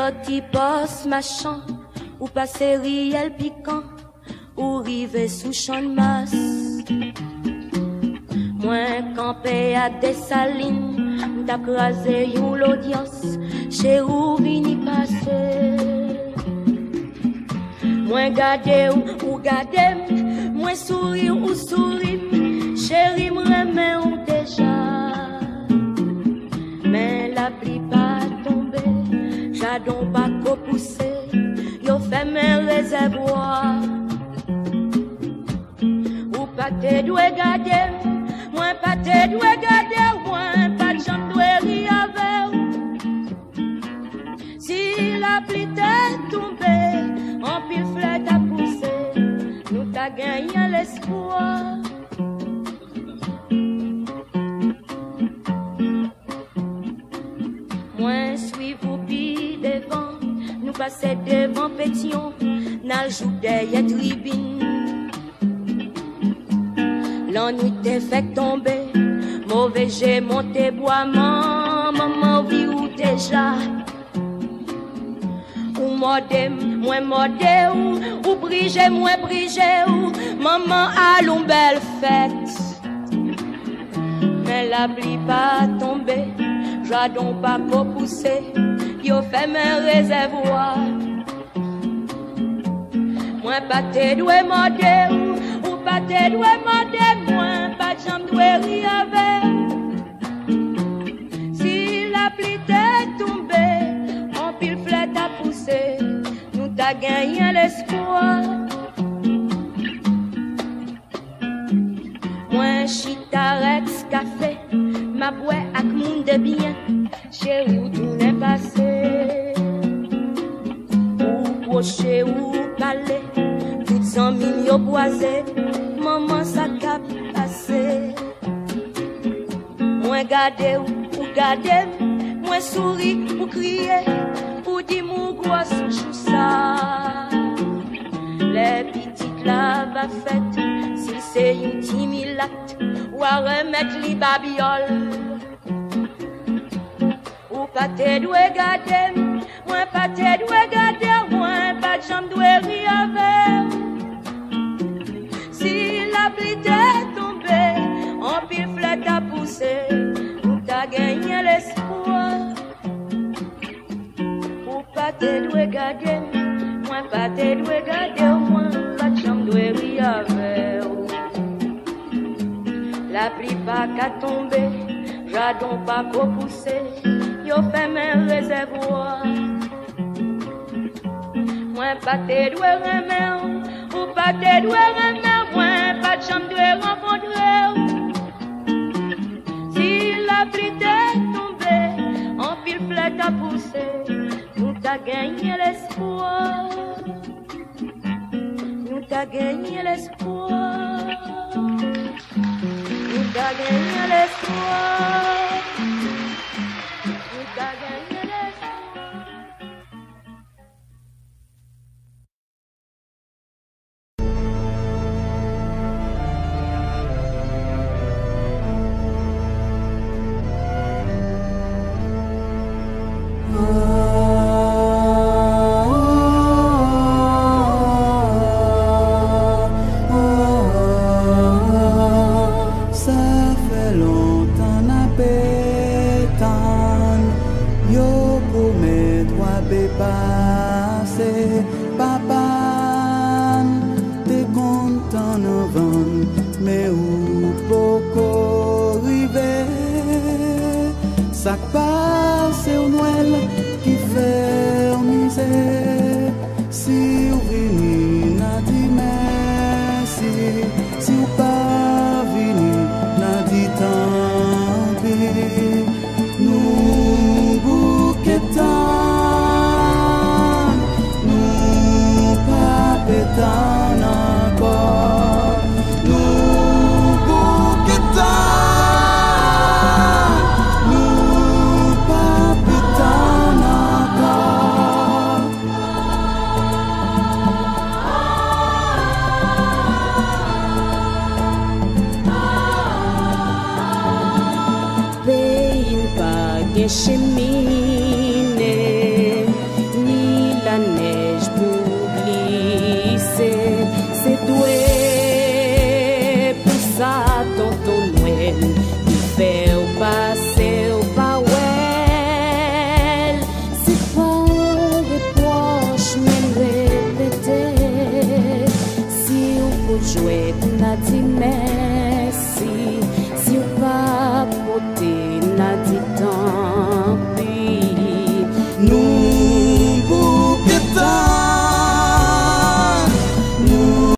sorti poste machin, ou passé riel piquant, ou rivé sous champ de masse. Moins campé à Dessalines, t'as crasé yon l'audience, chez où vini passer. Moins gade ou gade, moins sourire ou sourire, chéri m'remet ou déjà. Mais la pluie pas tombé, j'adon pas qu'au poussé, yo fait mes réservoirs. Ou pas te doué garder, moi pas te doué garder, moi pas de chambre doué rire avec. Si la pluie t'est tombée, en pile flèche à pousser, nous t'a gagné l'espoir. Moi suis vous pis devant, nous passer devant pétion, n'a joue derrière tribune. L'ennui t'est fait tomber, mauvais j'ai monté bois, maman vit où déjà. Ou modé, moins modé, ou brigé, moins brigé, ou maman a l'on belle fête. Mais la pluie pas tombé, j'adon pas qu'au pousser, yo fait mes réservoirs. Moi pas te doué modé, ou pas te doué modé, moi pas de jambe doué rire avec. Si la pluie t'est tombée, en pile flèche à pousser, nous t'a gagné l'espoir. Moi chitarex café, ma boue ak moun de bien, chéri ou tout n'est passé. Ou crochet ou palais, toutes en mignon boisé, maman ça cap passé. Moi gade ou gade, moi souris ou crier, ou di mou grosse chou ça. Les petites là va fête, si c'est une timilate, ou à remettre les babioles. Ou pas te doué garder, moi pas te doué garder, moi pas de jambe doué rire avec. Si la pluie t'est tombée, en pile flèche à pousser, nous t'a gagné l'espoir. Ou pas te doué garder, moi pas te doué garder, moi pas de jambe doué rire avec. La pluie pas qu'à tomber, j'adon pas qu'au pousser, yo fait mes réservoirs. Moi pas te doué remer, ou pas te doué remer, moi pas de chambre doué rencontrer. Si la pluie t'est tombée, en pile flèche à pousser, nous t'a gagné l'espoir. Nous t'a gagné l'espoir. Nous t'a gagné l'espoir. Nous t'a gagné l'espoir. Ça passe au Noël qui fait misère. Si vous venez, n'a dit merci. Si vous pas venez, n'a dit tant pis. Nous bouquetons, nous pas pétons encore. Nous bouquetons. Chimie